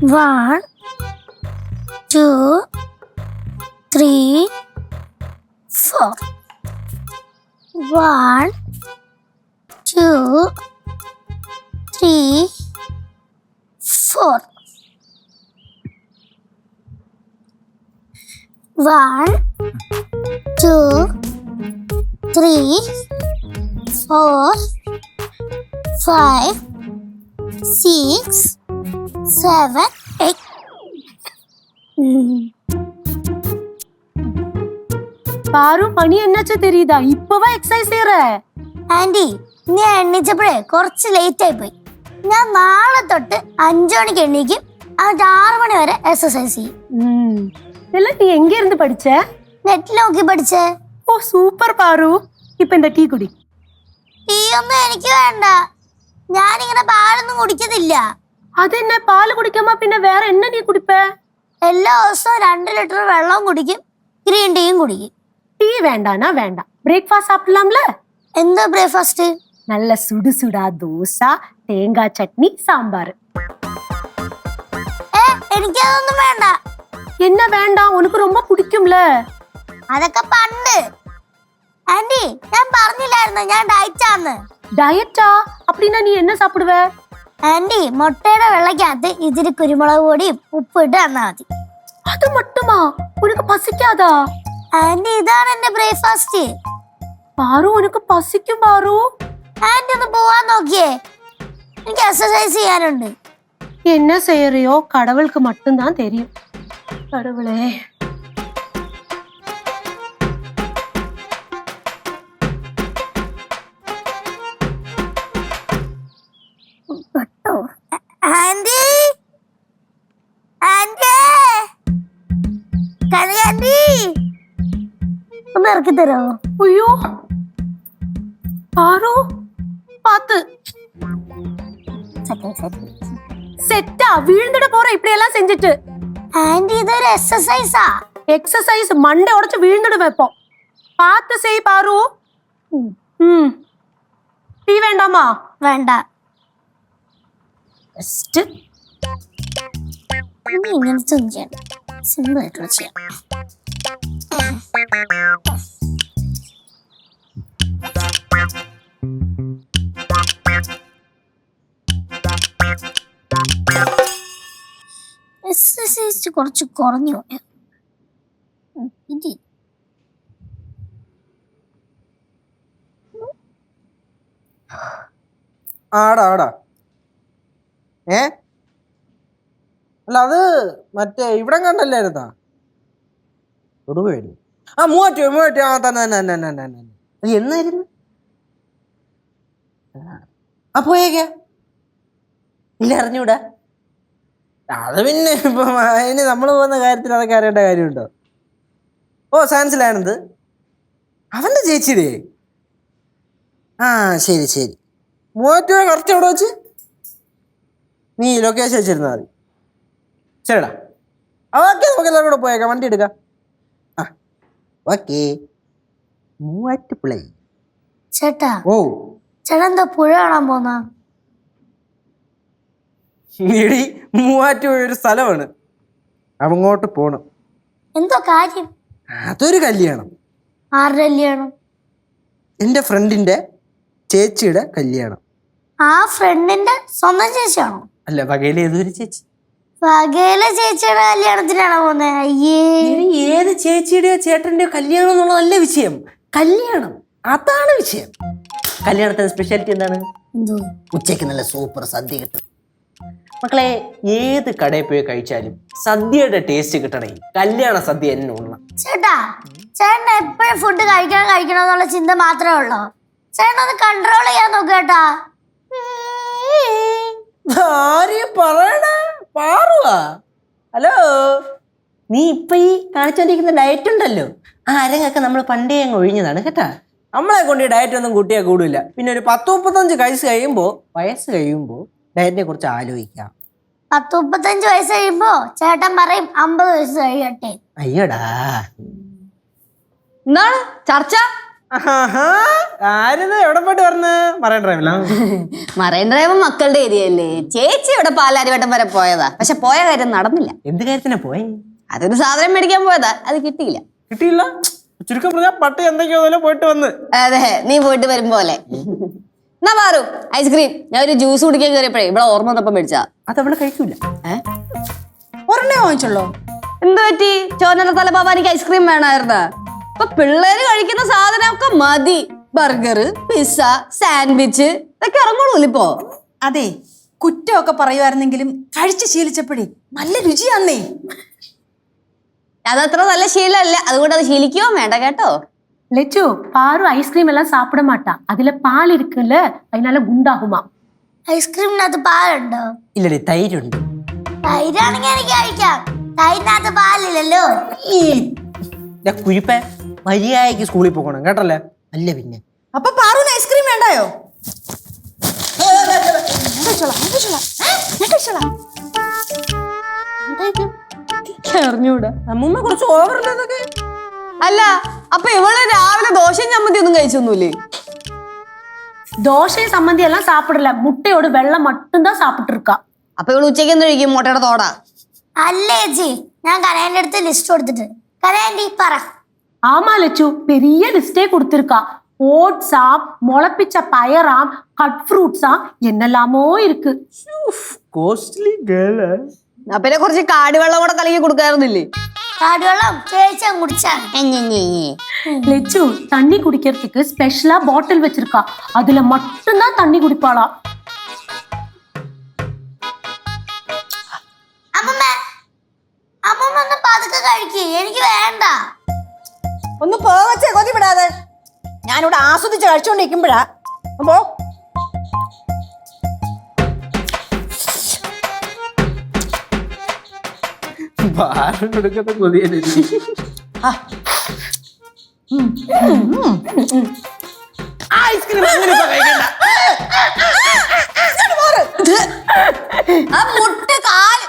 1, 2, 3, 4. 1, 2, 3, 4. 1, 2, 3, 4, 5, 6, 7, 8. பாரு மணி என்னாச்சு தெரியுதா? இப்பவா எக்ஸசைஸ் செய்யற? ആന്റി നീ എണ്ണിച്ചപ്പോഴേ കുറച്ച് ലേറ്റ് ആയി പോയി. ഞാൻ നാളെ തൊട്ട് 5 മണിക്ക് എണ്ണീക്കും, എന്നിട്ട് 6 മണി വരെ എക്സസൈസ് ചെയ്യും. இதெல்லாம் நீ எங்க இருந்து படிச்ச? നെറ്റിൽ നോക്കി പഠിച്ചേ. ஓ சூப்பர் பாரு. இப்ப இந்த டீ குடி. ടീ ഒന്നും എനിക്ക് വേണ്ട, ഞാനിങ്ങനെ പാലൊന്നും കുടിക്കത്തില്ല. അതെന്നെ പാല് കുടിക്കുമ്പോ പിന്നെ വേറെ എന്നെ നീ കുടിപ്പ? എല്ലാ ദിവസവും 2 ലിറ്റർ വെള്ളം കുടിക്കും, ഗ്രീൻ ടീയും കുടിക്കും. டீ வேண்டானா வேண்டாம், பிரேக்ஃபாஸ்ட் சாப்பிடலாம்ல? എന്താ ബ്രേക്ക്ഫാസ്റ്റ്? நல்ல சுடு சுடா தோசை, தேங்காய் சட்னி, சாம்பார். എനിക്കതൊന്നും വേണ്ട. என்ன வேண்டாம்? உனக்கு ரொம்ப பிடிக்கும்ல. അതൊക്കെ പണ്ട്. ആന്റി ഞാൻ പറഞ്ഞില്ലായിരുന്നു ഞാൻ ഡയറ്റാന്ന്. டயட்டா? அப்படின்னா நீ என்ன சாப்பிடுவ? ആന്റി മുട്ടയുടെ വെള്ളക്കകത്ത് ഇതിരി കുരുമുളക് പൊടിയും ഉപ്പിട്ട് തന്നാ മതി. அது மட்டுமா? உனக்கு பசிக்காதா? ആന്റി ഇതാണ് എന്റെ ബ്രേക്ക്ഫാസ്റ്റ്. பாரு உனக்கு பசிக்கும் பாரு. ആന്റി ഒന്ന് പോവാൻ നോക്കിയേ, എനിക്ക് എക്സസൈസ് ചെയ്യാനുണ്ട്. என்ன செய்யறியோ கடவுளுக்கு மட்டும்தான் தெரியும். கடவுளே. ആന്റി ആന്റി ആന്റി ഒന്ന് ഇറക്കി തരാമോ? ஐயோ பாரு பாத்து செட்டா வீழ்ந்துட போற இப்படி எல்லாம் செஞ்சுட்டு. ആന്റി ഇതൊരു എക്സസൈസാ. எக்ஸசைஸ் மண்டை உடைச்சு வீழ்ந்துடுவேன் இப்போ. பார்த்து செய் பாரு. டீ வேண்டாமா? വേണ്ട. ബെസ്റ്റ്. ഇനി ഇങ്ങനത്തെ ഒന്നും ചെയ്യണ്ട, സിമ്പിൾ ആയിട്ടുള്ള ചെയ്യാം. എക്സസൈസ് കുറച്ച് കുറഞ്ഞു പോയ ഇത്. ആടാ ആടാ അല്ല അത് മറ്റേ ഇവിടെ കണ്ടല്ലായിരുന്നാ തൊടുപുഴയില്? ആ മൂവാറ്റു ആ തന്നെ അത് എന്നായിരുന്നു? ആ പോയേക്കാ ഇല്ല അറിഞ്ഞൂടാ. അത് പിന്നെ ഇപ്പം അതിന് നമ്മൾ പോകുന്ന കാര്യത്തിൽ അതൊക്കെ അറിയേണ്ട കാര്യമുണ്ടോ? ഓ സയൻസിലാണത് അവൻ്റെ ചേച്ചിയുടെ. ആ ശരി ശരി. മൂവാറ്റുപുഴ കറക്റ്റ് എവിടെ വെച്ച്? നീ ലൊക്കേഷൻ വെച്ചിരുന്നാൽ മതി. ശരിടാ. ഓക്കെ നമുക്ക് എല്ലാവരും കൂടെ പോയേക്കാം, വണ്ടി എടുക്കാം. ആ ഓക്കെ. മൂവാറ്റുപുഴ. ചേട്ടാ ഓ ചേട്ടാ എന്താ പുഴ കാണാൻ പോന്ന? ഇടി മൂവാറ്റുപുഴ ഒരു സ്ഥലമാണ്, അങ്ങോട്ട് പോണം. എന്തോ കാര്യം? അതൊരു കല്യാണം. ആരുടെ കല്യാണം? എൻ്റെ ഫ്രണ്ടിന്റെ ചേച്ചിയുടെ കല്യാണം. ആ ഫ്രണ്ടിന്റെ സ്വന്തം ചേച്ചിയാണോ? അല്ല വകയിലെ ഏതൊരു ചേച്ചി. വകയിലെ ചേച്ചിയുടെ കല്യാണത്തിനാണോ പോകുന്നത്? അയ്യേ, ഏത് ചേച്ചിയുടെയോ ചേട്ടന്റെയോ കല്യാണം എന്നുള്ളതല്ല വിഷയം, കല്യാണം അതാണ് വിഷയം. കല്യാണത്തിന്റെ സ്പെഷ്യാലിറ്റി എന്താണ്? ഉച്ചയ്ക്ക് നല്ല സൂപ്പർ സദ്യ കിട്ടും. മക്കളെ ഏത് കടയിൽ പോയി കഴിച്ചാലും സദ്യയുടെ ടേസ്റ്റ് കിട്ടണമെങ്കിൽ കല്യാണ സദ്യ തന്നെ ഉള്ളണം. ചേട്ടാ ചേട്ടൻ എപ്പോഴും ഫുഡ് കഴിക്കണമെന്നുള്ള ചിന്ത മാത്രമേ ഉള്ളൂ. ചേട്ടൻ ഒന്ന് കൺട്രോൾ ചെയ്യാൻ നോക്കേട്ടാ. പാറുവാ ഹലോ, നീ ഇപ്പൊ ഈ കാണിച്ചോണ്ടിരിക്കുന്ന ഡയറ്റ് ഉണ്ടല്ലോ, ആ അരങ്ങൊക്കെ നമ്മൾ പണ്ടേ അങ്ങ് ഒഴിഞ്ഞതാണ് കേട്ടാ. നമ്മളെ കൊണ്ട് ഈ ഡയറ്റ് ഒന്നും കൂട്ടിയാൽ കൂടില്ല. പിന്നെ ഒരു 10-35 വയസ്സ് കഴിയുമ്പോ ഡയറ്റിനെ കുറിച്ച് ആലോചിക്കാം. 10-35 വയസ്സ് കഴിയുമ്പോ ചേട്ടൻ പറയും 50 വയസ്സ് കഴിയട്ടെ. അയ്യടാ എന്താണ് ചർച്ച? ആരുത് എവിടെ പോയിട്ട് വരണ മറൈൻ ഡ്രൈവിലാ? മറൈൻ ഡ്രൈവ് മക്കളുടെ ഏരിയല്ലേ. ചേച്ചി ഇവിടെ പാലാരിവട്ടം വരെ പോയതാ, പക്ഷെ പോയ കാര്യം നടന്നില്ല. എന്ത് കാര്യത്തിനാ പോയി? അതൊരു സാധനം മേടിക്കാൻ പോയതാ, അത് കിട്ടിയില്ല. കിട്ടിയില്ല? ചുരുക്കം പറഞ്ഞാൽ പട്ടി എന്തൊക്കെയോ പോയിട്ട് വന്ന്. അതെ, നീ പോയിട്ട് വരും പോലെ. എന്നാ പാറു ഐസ്ക്രീം. ഞാൻ ഒരു ജ്യൂസ് കുടിക്കാൻ കയറിയപ്പോഴേ ഇവിടെ ഓർമ്മ വന്നപ്പം മേടിച്ചാ. അതവള് കഴിക്കൂല. ഒരെണ്ണേ വാങ്ങിച്ചുള്ളൂ. എന്ത് പറ്റി? ചോനല തലപ്പാവാനിക്ക് ഐസ്ക്രീം വേണമായിരുന്ന. ഇപ്പൊ പിള്ളേര് കഴിക്കുന്ന സാധനമൊക്കെ മതി. ബർഗർ, പിസ്സ, സാൻഡ്വിച്ച് ഇതൊക്കെ ഇറങ്ങുള്ളൂ ഇപ്പോ. അതെ, കുറ്റമൊക്കെ പറയുമായിരുന്നെങ്കിലും കഴിച്ച് ശീലിച്ചപ്പോഴേ നല്ല രുചിയാന്നേ. അതത്ര നല്ല ശീലമല്ല, അതുകൊണ്ട് അത് ശീലിക്കുകയോ വേണ്ട കേട്ടോ. லெச்சு பாரு ஐஸ்கிரீம் எல்லாம் சாப்பிட மாட்டா, அதுல பால் இருக்குல்ல, அதனால குண்டாகுமா. ഐസ്ക്രീമിനകത്ത് പാലുണ്ടോ? ഇല്ലടി, തൈരുണ്ട്. തൈരാണെങ്കിൽ എനിക്ക് കഴിക്കാം. തൈരിനകത്ത് പാലില്ലല്ലോ. കുരിപ്പ മര്യാദയ്ക്ക് സ്കൂളിൽ പോകണം കേട്ടല്ലേ? അല്ല പിന്നെ അപ്പൊ പാറുവിന് ഐസ്ക്രീം വേണ്ടായോ? അറിഞ്ഞൂടാ. അമ്മൂമ്മ കുറച്ച് ഓവറല്ലേ? അല്ല, അപ്പൊ ഇവള് രാവിലെ ദോശയും ചമ്മന്തി ഒന്നും കഴിച്ചൊന്നുമില്ലേ? தோசை சம்மந்தி எல்லாம் சாப்பிடல, முட்டையோட வெள்ளம் மட்டும்தான் சாப்பிட்டு இருக்கா. അപ്പൊ ഇവള് ഉച്ചയ്ക്ക് എന്ത് കഴിക്കും? മുട്ടയുടെ തോടാ? അല്ല ചേച്ചി, ഞാൻ കരേന്റെ അടുത്ത് ലിസ്റ്റ് കൊടുത്തിട്ട്. കരേണ്ടി പറ. ஆமா லெச்சு, பெரிய லிஸ்டே கொடுத்திருக்கா. ஓட்ஸாம், முளைப்பிச்ச பயராம், கட் ஃப்ரூட்ஸாம், என்னெல்லாமோ இருக்கு. Costly girl. പിന്നെ കുറച്ച് കാടിവെള്ളം കൂടെ കലക്കി കൊടുക്കാറുന്നില്ലേ? കാടുവെള്ളം ചേച്ചി കുടിച്ചാണ്. லெச்சு தண்ணி குடிக்கிறதுக்கு ஸ்பெஷலா பாட்டில் வச்சிருக்கா, அதுல மட்டும்தான் தண்ணி குடிப்பாளா. അമ്മമ്മ അമ്മമ്മ ഒന്ന് പതുക്കെ കഴിക്ക്, എനിക്ക് വേണ്ട. ഒന്ന് പോവച്ചേ, കൊതി വിടാതെ. ഞാനിവിടെ ആസ്വദിച്ച് കഴിച്ചോണ്ടിരിക്കുമ്പോഴാ പോ. ഭാരം കൊടുക്കത്തെ കൊതിയല്ലേ? ഐസ്ക്രീം അങ്ങനെ കഴിക്കണ്ട. ആ മുട്ട കാല്